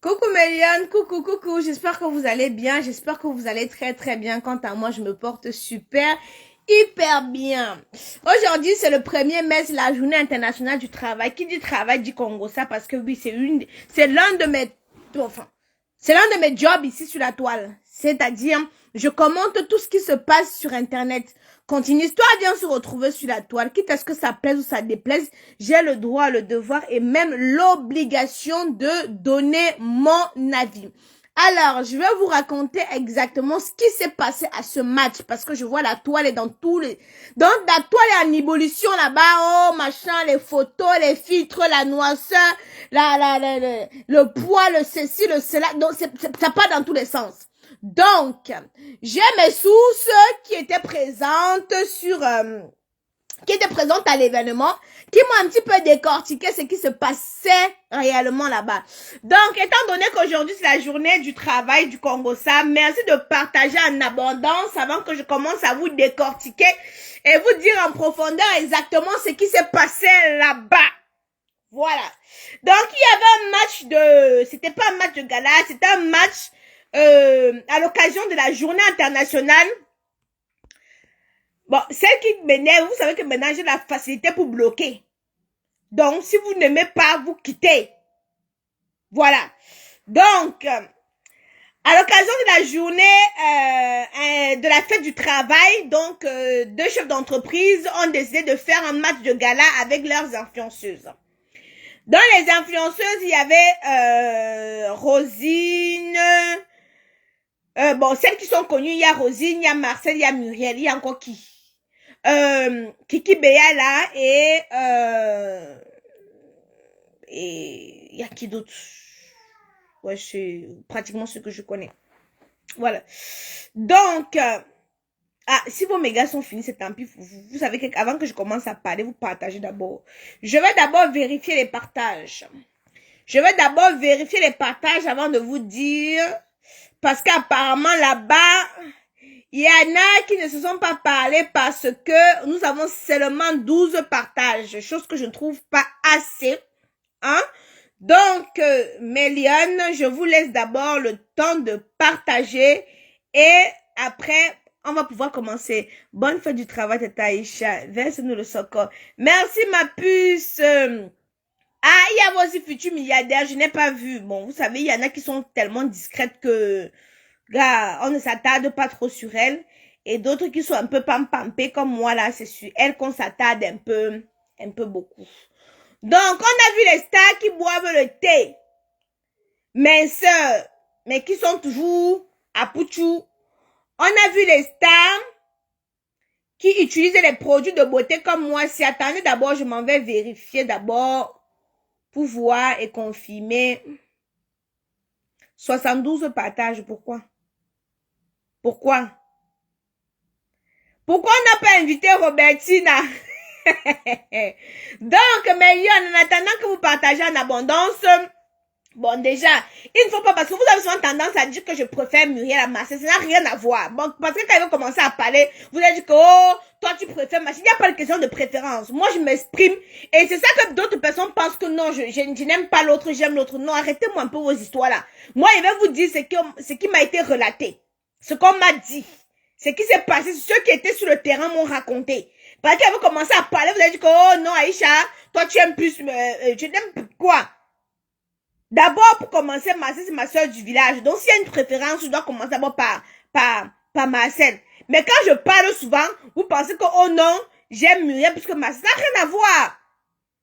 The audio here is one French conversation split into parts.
Coucou Méliane, coucou, j'espère que vous allez bien, j'espère que vous allez très bien. Quant à moi, je me porte hyper bien. Aujourd'hui, c'est le 1er mai, c'est la journée internationale du travail. Qui dit travail dit Congo, ça parce que oui, c'est l'un de mes, enfin, c'est l'un de mes jobs ici sur la toile. C'est-à-dire, je commente tout ce qui se passe sur Internet. Quand une histoire vient se retrouver sur la toile, quitte à ce que ça plaise ou ça déplaise, j'ai le droit, le devoir et même l'obligation de donner mon avis. Alors, je vais vous raconter exactement ce qui s'est passé à ce match parce que je vois la toile est dans tous les... Donc, la toile est en ébullition là-bas. Oh, machin, les photos, les filtres, la noirceur, le poids, le ceci, le cela. Donc, ça part dans tous les sens. Donc, j'ai mes sources qui étaient présentes qui étaient présentes à l'événement, qui m'ont un petit peu décortiqué ce qui se passait réellement là-bas. Donc, étant donné qu'aujourd'hui, c'est la journée du travail du Congo-Ça, merci de partager en abondance avant que je commence à vous décortiquer et vous dire en profondeur exactement ce qui s'est passé là-bas. Voilà. Donc, il y avait un match c'était pas un match de gala, c'était un match à l'occasion de la journée internationale. Bon, celle qui m'énerve, vous savez que maintenant j'ai la facilité pour bloquer. Donc, si vous n'aimez pas, vous quittez. Voilà. Donc, à l'occasion de la journée de la fête du travail, donc deux chefs d'entreprise ont décidé de faire un match de gala avec leurs influenceuses. Dans les influenceuses, il y avait Rosine. Bon, celles qui sont connues, il y a Rosine, il y a Marcel, il y a Muriel, il y a encore qui? Kiki Beyala et il y a qui d'autre? Ouais, c'est pratiquement ce que je connais. Voilà. Donc, si vos mégas sont finis, c'est tant pis. Vous savez qu'avant que je commence à parler, vous partagez d'abord. Je vais d'abord vérifier les partages. Je vais d'abord vérifier les partages avant de vous dire, parce qu'apparemment là-bas, il y en a qui ne se sont pas parlé parce que nous avons seulement 12 partages, chose que je ne trouve pas assez. Hein? Donc, Méliane, je vous laisse d'abord le temps de partager et après, on va pouvoir commencer. Bonne fête du travail, Tata Aïcha. Verse-nous le socle. Merci, ma puce. Il y a aussi futurs milliardaires, je n'ai pas vu. Bon, vous savez, il y en a qui sont tellement discrètes que, là, on ne s'attarde pas trop sur elles. Et d'autres qui sont un peu pampées comme moi, là, c'est sur elles qu'on s'attarde un peu beaucoup. Donc, on a vu les stars qui boivent le thé. Mais qui sont toujours à Pouchou. On a vu les stars qui utilisent les produits de beauté comme moi. Si attendez d'abord, je m'en vais vérifier d'abord pour voir et confirmer. 72 partages, pourquoi? Pourquoi on n'a pas invité Robertina? Donc, mais en attendant que vous partagez en abondance, bon, déjà, il ne faut pas, parce que vous avez souvent tendance à dire que je préfère Muriel à Marcel, ça n'a rien à voir. Bon, parce que quand ils vont commencer à parler, vous allez dire que, oh, toi tu préfères Marcel. Il n'y a pas de question de préférence. Moi, je m'exprime, et c'est ça que d'autres personnes pensent que non, je n'aime pas l'autre, j'aime l'autre. Non, arrêtez-moi un peu vos histoires là. Moi, je vais vous dire ce qui m'a été relaté. Ce qu'on m'a dit. Ce qui s'est passé, ceux qui étaient sur le terrain m'ont raconté. Parce qu'elle veut commencer à parler, vous allez dire que, oh non, Aïcha, toi tu aimes plus, tu n'aimes quoi? D'abord, pour commencer, Marcel, c'est ma soeur du village. Donc, s'il y a une préférence, je dois commencer d'abord par Marcel. Mais quand je parle souvent, vous pensez que, oh non, j'aime Muriel, puisque Marcel, ça n'a rien à voir.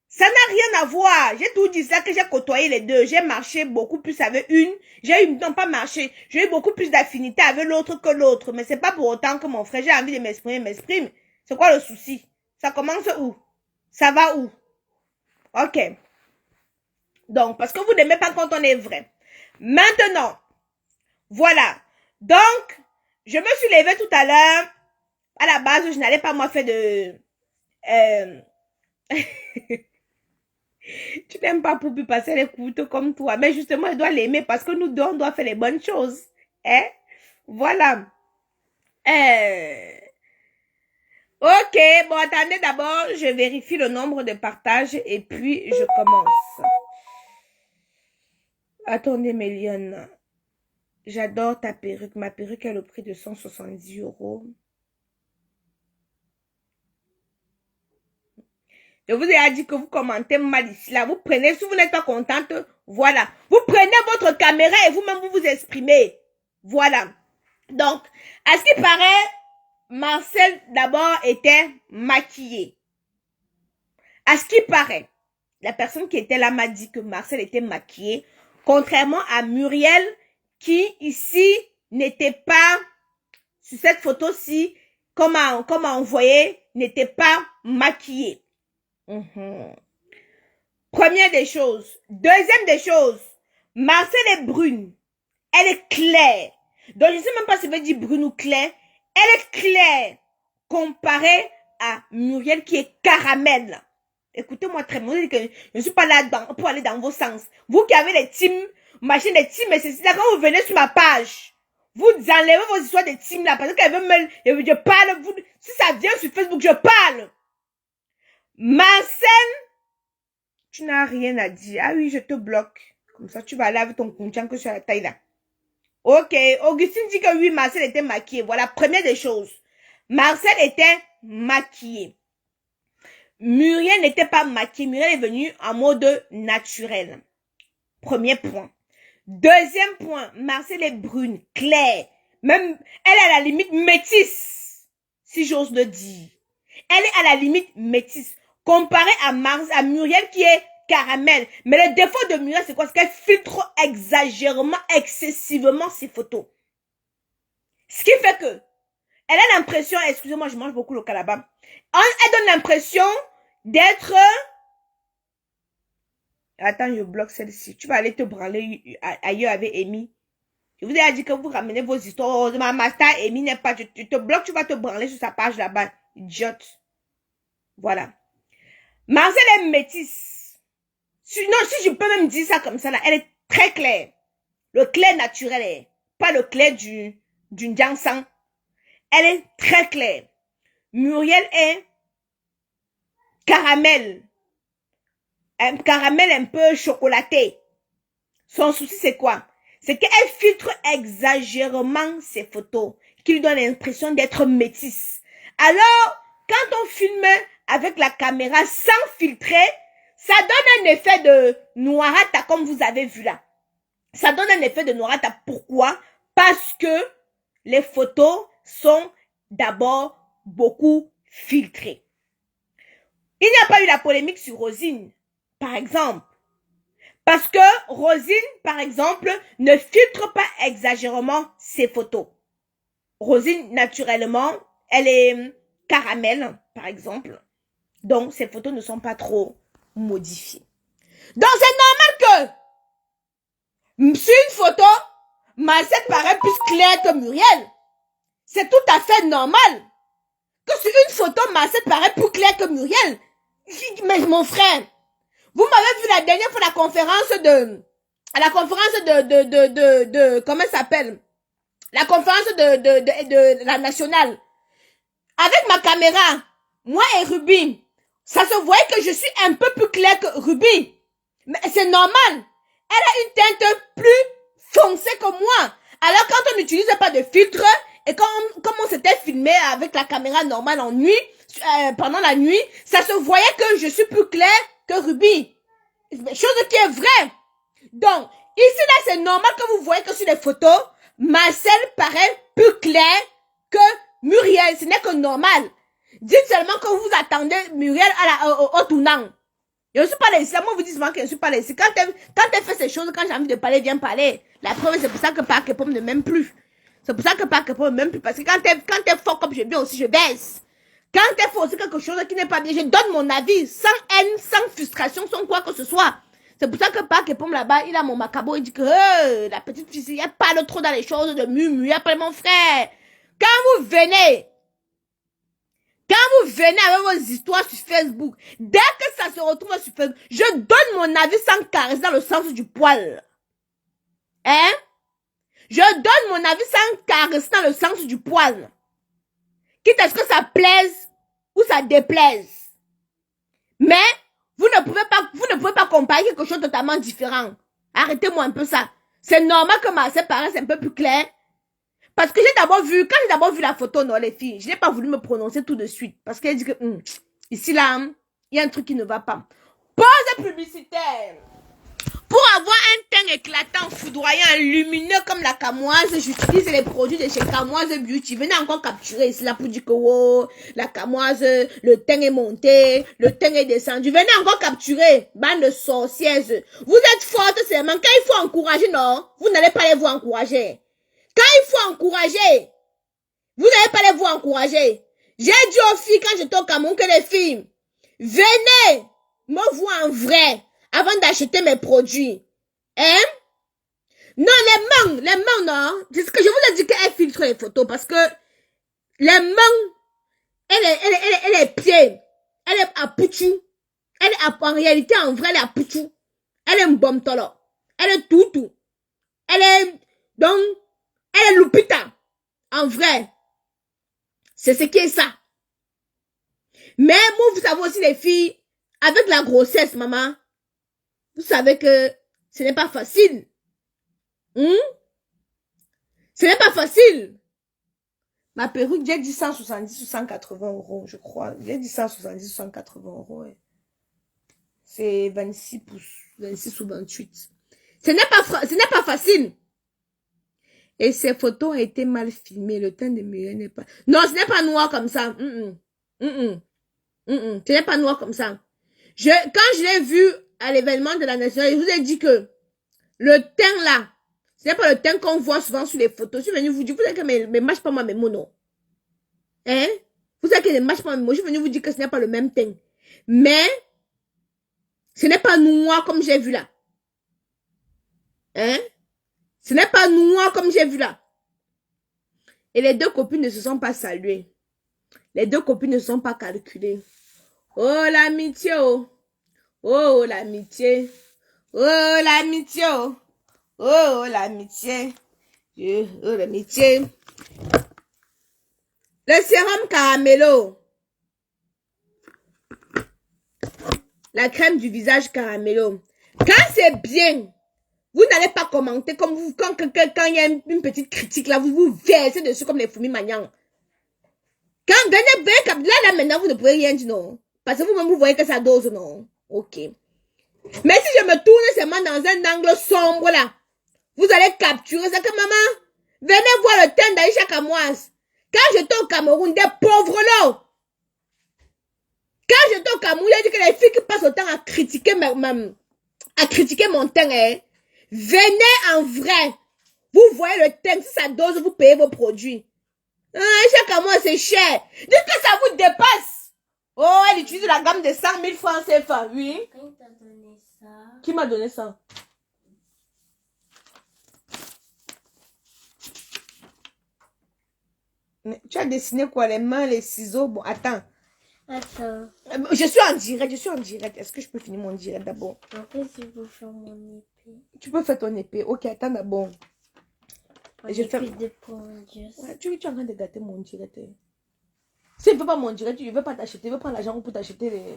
Ça n'a rien à voir. J'ai tout dit ça, que j'ai côtoyé les deux. J'ai marché beaucoup plus avec une. Non, pas marché. J'ai eu beaucoup plus d'affinité avec l'autre que l'autre. Mais c'est pas pour autant que mon frère, j'ai envie de m'exprime. C'est quoi le souci? Ça commence où? Ça va où? Ok. Donc, parce que vous n'aimez pas quand on est vrai. Maintenant, voilà. Donc, je me suis levée tout à l'heure. À la base, je n'allais pas moi faire de... Tu n'aimes pas pour lui passer les couteaux comme toi. Mais justement, je dois l'aimer parce que nous deux, on doit faire les bonnes choses. Hein? Voilà. Ok, bon, attendez d'abord, je vérifie le nombre de partages et puis je commence. Attendez, Méliane. J'adore ta perruque. Ma perruque est le prix de 170 euros. Je vous ai dit que vous commentez mal ici, là. Vous prenez, si vous n'êtes pas contente, voilà. Vous prenez votre caméra et vous-même vous vous exprimez. Voilà. Donc, à ce qui paraît, Marcel d'abord était maquillé. À ce qui paraît, la personne qui était là m'a dit que Marcel était maquillé, contrairement à Muriel, qui ici n'était pas, sur cette photo-ci, comme on voyait, n'était pas maquillée. Première des choses. Deuxième des choses, Marcel est brune. Elle est claire. Donc, je ne sais même pas si je veux dire brune ou claire. Elle est claire comparée à Muriel qui est caramel. Écoutez-moi très bien. Je ne suis pas là pour aller dans vos sens. Vous qui avez les teams, machin des teams, et ceci, là, quand vous venez sur ma page, vous enlevez vos histoires de teams là, parce qu'elle veut me, je parle, vous, si ça vient sur Facebook, je parle. Marcel, tu n'as rien à dire. Ah oui, je te bloque. Comme ça, tu vas aller avec ton content que sur la taille là. Ok, Augustine dit que oui, Marcel était maquillé. Voilà, première des choses. Marcel était maquillé. Muriel n'était pas maquillée. Muriel est venue en mode naturel. Premier point. Deuxième point, Marcel est brune, claire. Même, elle est à la limite métisse, si j'ose le dire. Elle est à la limite métisse. Comparée à Muriel qui est caramel. Mais le défaut de Muriel, c'est quoi? C'est qu'elle filtre exagérément, excessivement ses photos. Ce qui fait que, elle a l'impression, excusez-moi, je mange beaucoup le calaba. Elle donne l'impression d'être... Attends, je bloque celle-ci. Tu vas aller te branler ailleurs avec Amy. Je vous ai dit que vous ramenez vos histoires. Ma master Amy n'est pas... Tu te bloques, tu vas te branler sur sa page là-bas. Idiote. Voilà. Marcel est métisse. Non, si je peux même dire ça comme ça, là, elle est très claire. Le clair naturel est, pas le clair du Jiangsan. Elle est très claire. Muriel est caramel. Un caramel un peu chocolaté. Son souci, c'est quoi? C'est qu'elle filtre exagérément ses photos, qui lui donne l'impression d'être métisse. Alors, quand on filme avec la caméra sans filtrer, ça donne un effet de noirata, comme vous avez vu là. Ça donne un effet de noirata. Pourquoi? Parce que les photos sont d'abord beaucoup filtrées. Il n'y a pas eu la polémique sur Rosine, par exemple. Parce que Rosine, par exemple, ne filtre pas exagérément ses photos. Rosine, naturellement, elle est caramel, par exemple. Donc, ses photos ne sont pas trop modifiées. Donc, c'est normal que, sur une photo, Marcel paraît plus claire que Muriel. C'est tout à fait normal que sur une photo, Marcel paraît plus claire que Muriel. Mais mon frère, vous m'avez vu la dernière fois la conférence de comment ça s'appelle? La conférence de la nationale. Avec ma caméra, moi et Ruby, ça se voyait que je suis un peu plus claire que Ruby. Mais c'est normal. Elle a une teinte plus foncée que moi. Alors quand on n'utilise pas de filtre, et comme on s'était filmé avec la caméra normale en nuit, pendant la nuit, ça se voyait que je suis plus claire que Ruby. Chose qui est vraie. Donc, ici là, c'est normal que vous voyez que sur les photos, Marcel paraît plus clair que Muriel. Ce n'est que normal. Dites seulement que vous attendez Muriel au tournant. Je ne suis pas laissée. Moi, vous dites souvent que je ne suis pas laissée. Quand elle fait ces choses, quand j'ai envie de parler, viens parler. La preuve, c'est pour ça que Parc Pomme ne m'aime plus. C'est pour ça que Parc Pomme ne m'aime plus. Parce que quand elle fort comme je viens aussi, je baisse. Quand elle fait aussi quelque chose qui n'est pas bien, je donne mon avis. Sans haine, sans frustration, sans quoi que ce soit. C'est pour ça que Parc Pomme là-bas, il a mon macabo, il dit que la petite fille, elle parle trop dans les choses de mumu. Elle appelle mon frère. Quand vous venez avec vos histoires sur Facebook, dès que ça se retrouve sur Facebook, je donne mon avis sans caresser dans le sens du poil. Hein? Je donne mon avis sans caresser dans le sens du poil. Quitte à ce que ça plaise ou ça déplaise. Mais, vous ne pouvez pas comparer quelque chose de totalement différent. Arrêtez-moi un peu ça. C'est normal que ma sœur paraisse un peu plus claire. Parce que j'ai d'abord vu, quand j'ai d'abord vu la photo, non, les filles, je n'ai pas voulu me prononcer tout de suite. Parce qu'elle dit que, ici, là, il y a un truc qui ne va pas. Pause publicitaire. Pour avoir un teint éclatant, foudroyant, lumineux comme la Camoise, j'utilise les produits de chez Camoise Beauty. Venez encore capturer ici là pour dire que oh, la Camoise, le teint est monté, le teint est descendu. Venez encore capturer, bande de sorcières. Vous êtes fortes seulement. Quand il faut encourager, non, vous n'allez pas les voir encourager. Quand il faut encourager, vous n'allez pas les voir encourager. J'ai dit aux filles quand j'étais au Cameroun que les filles, venez me voir en vrai avant d'acheter mes produits. Hein? Non, les mains, non. C'est ce que je vous ai dit qu'elle filtre les photos parce que les mains, elle est pied. Elle est à Pouchou. Elle est en réalité, en vrai, elle est à Pouchou. Elle est un bon tolo. Elle est tout. Elle est, donc, elle est Lupita. En vrai. C'est ce qui est ça. Mais moi, vous savez aussi les filles, avec la grossesse, maman, vous savez que ce n'est pas facile. Ce n'est pas facile. Ma perruque, j'ai dit 170 ou 180 euros, je crois. J'ai dit 170 ou 180 euros. Ouais. C'est 26 pouces, 26 ou 28. Ce n'est pas facile. Et ces photos ont été mal filmées. Le teint de Muriel n'est pas... Non, ce n'est pas noir comme ça. Ce n'est pas noir comme ça. Quand je l'ai vu à l'événement de la nationale, je vous ai dit que le teint là, ce n'est pas le teint qu'on voit souvent sur les photos. Je suis venue vous dire, vous savez que mes matchs pas moi mes mots, hein? Vous savez que les matchs pas mes mots. Je suis venue vous dire que ce n'est pas le même teint. Mais, ce n'est pas noir comme j'ai vu là. Hein? Ce n'est pas noir comme j'ai vu là. Et les deux copines ne se sont pas saluées. Les deux copines ne sont pas calculées. Oh l'amitié, oh. Oh l'amitié. Oh l'amitié, oh. Oh l'amitié. Oh l'amitié. Le sérum caramello. La crème du visage caramello. Quand c'est bien, vous n'allez pas commenter comme vous, quand il y a une petite critique là, vous versez dessus comme les fourmis magnans. Quand là maintenant, vous ne pouvez rien dire, non. Parce que vous-même, vous voyez que ça dose, non. Ok. Mais si je me tourne seulement dans un angle sombre là, vous allez capturer ça que maman, venez voir le teint d'Aïcha Kamoise. Quand j'étais au Cameroun, des pauvres là. Quand j'étais au Cameroun, il a dit que les filles qui passent autant à critiquer mon teint, hein, venez en vrai. Vous voyez le teint, si ça dose, vous payez vos produits. Chaque mois, c'est cher. Dites que ça vous dépasse. Oh, elle utilise la gamme de 100 000 francs CFA, oui. Qui t'a donné ça? Qui m'a donné ça? Mais tu as dessiné quoi? Les mains, les ciseaux? Bon, attends. Attends. Je suis en direct. Est-ce que je peux finir mon direct d'abord? En fait, je peux faire mon épée. Tu peux faire ton épée. Ok, attends d'abord. Je fais de Dieu. Ouais, tu es en train de gâter mon direct. Si tu ne veux pas mon direct, tu ne veux pas t'acheter, tu veux prendre l'argent pour t'acheter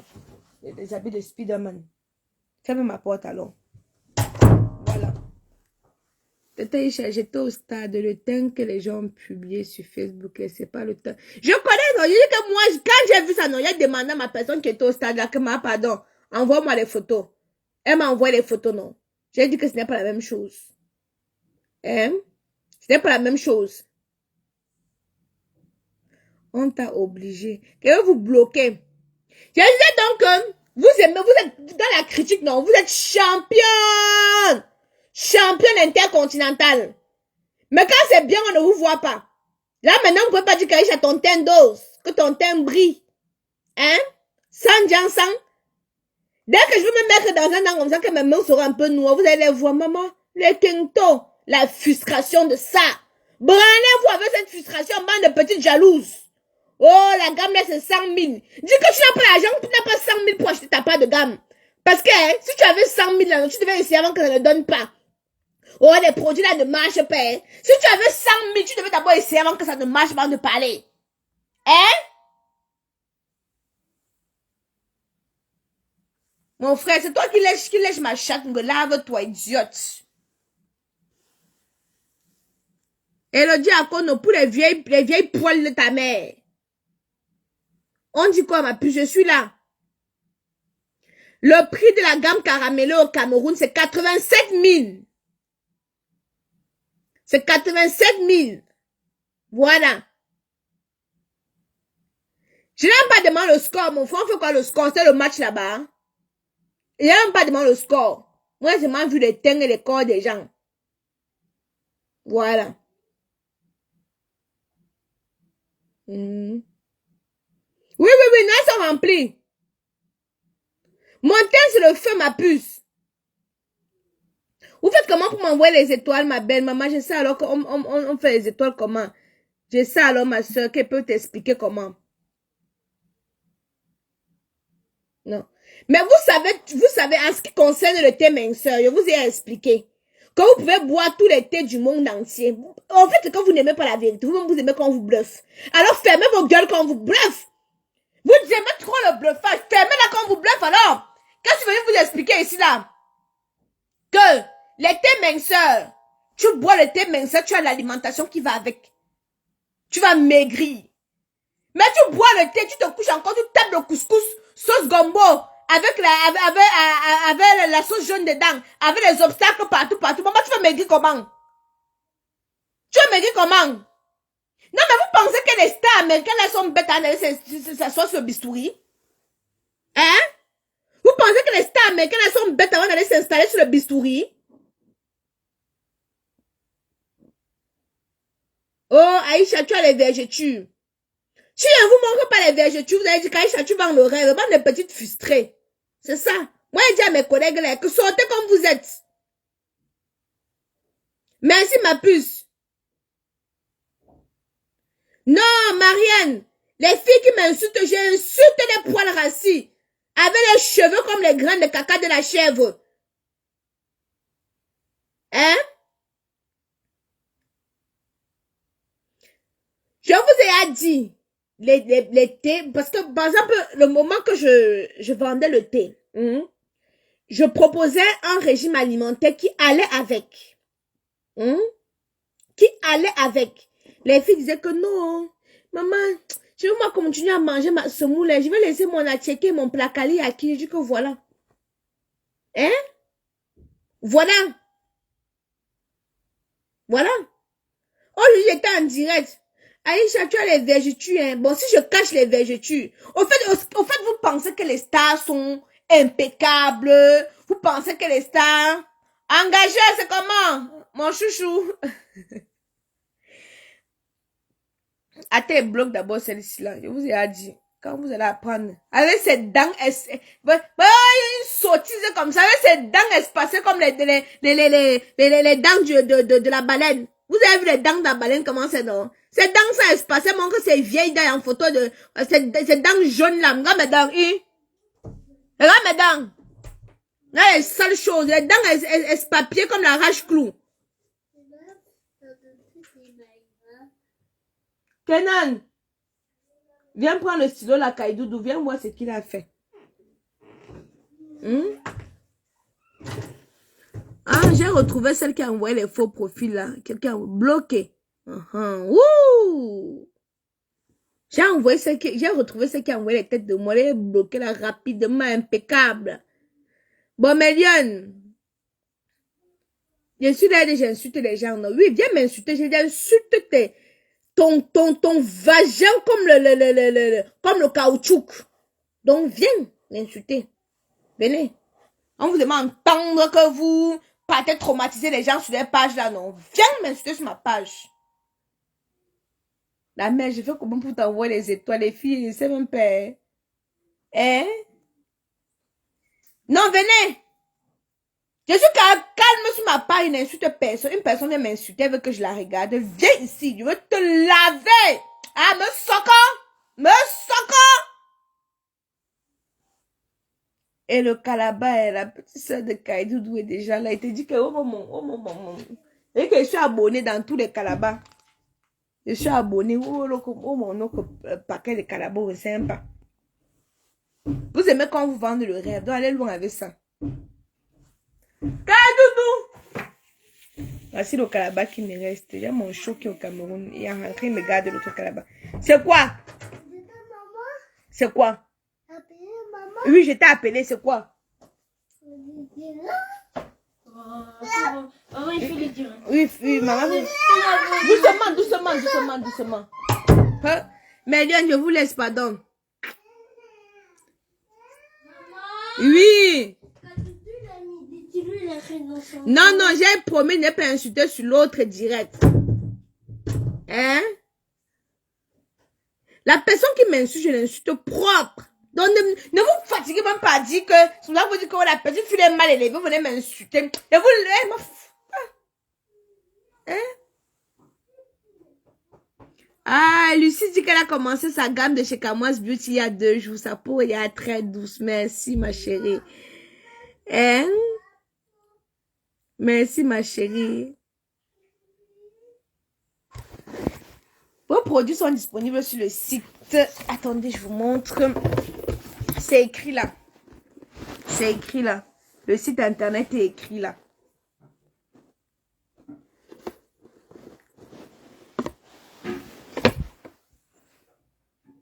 les habits de Spider-Man. Ferme ma porte alors. Voilà. J'étais au stade, le teint que les gens ont publié sur Facebook, c'est pas le teint. Je connais, non, je dis que moi, quand j'ai vu ça, non, j'ai demandé à ma personne qui était au stade là, que pardon, envoie-moi les photos. Elle m'a envoyé les photos, non. J'ai dit que ce n'est pas la même chose. Hein? Ce n'est pas la même chose. On t'a obligé. Que vous bloquez. Je disais donc, vous aimez, vous êtes dans la critique, non, vous êtes championne. Championne intercontinentale. Mais quand c'est bien, on ne vous voit pas. Là, maintenant, vous ne pouvez pas dire que ton teint dose, que ton teint brille. Hein? Sans Jansan. Dès que je veux me mettre dans un angle comme ça, que mes mains seront un peu noires, vous allez voir, maman, les quintos, la frustration de ça. Branlez-vous avec cette frustration, bande de petites jalouses. Oh, la gamme là, c'est 100 000. Dis que tu n'as pas l'argent, tu n'as pas 100 000 pour acheter ta part de gamme. Parce que si tu avais 100 000 là, tu devais essayer avant que ça ne donne pas. Oh, les produits là ne marchent pas. Hein? Si tu avais 100 000, tu devais d'abord essayer avant que ça ne marche pas avant de parler. Hein? Mon frère, c'est toi qui lèche ma chatte. Lave-toi, idiote. Elodie Akono, pour les vieilles poils de ta mère. On dit quoi, ma puce? Je suis là. Le prix de la gamme caramelo au Cameroun, c'est 87 000. C'est 87 000. Voilà. Je n'ai même pas demandé le score, mon frère. On fait quoi le score? C'est le match là-bas. Hein? Il n'a même pas demandé le score. Moi, j'ai même vu les teintes et les corps des gens. Voilà. Oui, oui, non, ils sont remplis. Mon teint, c'est le feu, ma puce. Vous faites comment pour m'envoyer les étoiles, ma belle maman? Je sais alors qu'on fait les étoiles comment? Je sais alors, ma soeur, qu'elle peut t'expliquer comment. Non. Mais vous savez, en ce qui concerne le thé minceur, je vous ai expliqué que vous pouvez boire tous les thés du monde entier. En fait, quand vous n'aimez pas la vérité, vous aimez quand on vous bluffe. Alors, fermez vos gueules quand on vous bluffe. Vous aimez trop le bluffage. Fermez-la quand on vous bluffe, alors. Qu'est-ce que je veux vous expliquer ici, là? Que les thés minceurs, tu bois le thé minceur, tu as l'alimentation qui va avec. Tu vas maigrir. Mais tu bois le thé, tu te couches encore, tu tapes le couscous, sauce gombo, avec la sauce jaune dedans, avec les obstacles partout. Maman, tu vas maigrir comment? Tu vas maigrir comment? Non, mais vous pensez que les stars américaines, elles sont bêtes à aller s'asseoir sur le bistouri? Hein? Vous pensez que les stars américaines, elles sont bêtes avant d'aller s'installer sur le bistouri? Oh, Aïcha, tu as les vergetures. Si je ne vous montre pas les vergetures, vous allez dire qu'Aïcha, tu vends le rêve, bande de petites frustrées. C'est ça. Moi, je dis à mes collègues là, que sortez comme vous êtes. Merci, ma puce. Non, Marianne, les filles qui m'insultent, j'insulte les poils rassis, avec les cheveux comme les graines de caca de la chèvre. Hein? Je vous ai dit, les thés, parce que, par exemple, le moment que je vendais le thé, je proposais un régime alimentaire qui allait avec. Qui allait avec. Les filles disaient que non, maman, je vais moi continuer à manger ma semoule, je vais laisser mon attiéké, mon placali à qui, je dis que voilà. Hein? Voilà. Voilà. Oh, j'étais en direct. Aïcha, tu as les vergetures, hein. Bon, si je cache les vergetures. Au fait, vous pensez que les stars sont impeccables. Vous pensez que les stars... Engagées, c'est comment? Mon chouchou. Attends, bloque d'abord celle-ci là. Je vous ai dit. Quand vous allez apprendre. Avec ces dents, une sottise comme ça, avec ces dents espacées comme les dents de la baleine. Vous avez vu les dents de la baleine, comment c'est, non? Ces dents, ça espacées, montre ces vieilles dents en photo de, ces dents jaunes là. Regarde mes dents, Regarde mes dents. Là, les sales choses. Les dents espapiées comme la rage-clou. Kenan, viens prendre le stylo, la Kaidoudou, viens voir ce qu'il a fait. Ah, j'ai retrouvé celle qui a envoyé les faux profils là. Quelqu'un a bloqué. J'ai retrouvé celle qui a envoyé les têtes de moi. Elle est bloquée là rapidement, impeccable. Bon, Méliane. Je suis là et j'insulte les gens. Non? Oui, viens m'insulter. J'ai dit insulte ton vagin comme le caoutchouc. Donc, viens m'insulter. Venez. On vous demande d'entendre que vous partez traumatiser les gens sur des pages là, non. Viens m'insulter sur ma page. La mère, je fais comment pour t'envoyer les étoiles, les filles, c'est même pas. Hein? Non, venez. Je suis calme sur ma page, n'insulte personne. Une personne vient m'insulter, elle veut que je la regarde. Viens ici, je veux te laver. Ah, me socor. Me socor. Et le Calabar, la petite soeur de Kaidoudou est déjà là. Il te dit que, oh mon. Et que je suis abonné dans tous les Calabars. Je suis abonné. Oh mon paquet de Calabars, c'est sympa. Vous aimez quand vous vendez le rêve. Donc allez loin avec ça. Doudou. Voici le Kalaba qui me reste. Il y a mon show qui est au Cameroun. Il est rentré, il me garde l'autre Kalaba. C'est quoi? C'est quoi? Oui, je t'ai appelé, c'est quoi? Maman, il faut le dire. Oui, maman. Doucement. Hein? Mais Lyon, je vous laisse, pardon. Oui. Non, j'ai promis de ne pas insulter sur l'autre direct. Hein? La personne qui m'insulte, je l'insulte propre. Donc, ne vous fatiguez même pas à dire que, souvent vous dites que la petite fille est mal élevée, vous venez m'insulter. Et vous, hein? Ah, Lucie dit qu'elle a commencé sa gamme de chez Kamoise Beauty il y a 2 jours. Sa peau est très douce. Merci, ma chérie. Hein? Merci, ma chérie. Vos produits sont disponibles sur le site. Attendez, je vous montre. C'est écrit là. C'est écrit là. Le site internet est écrit là.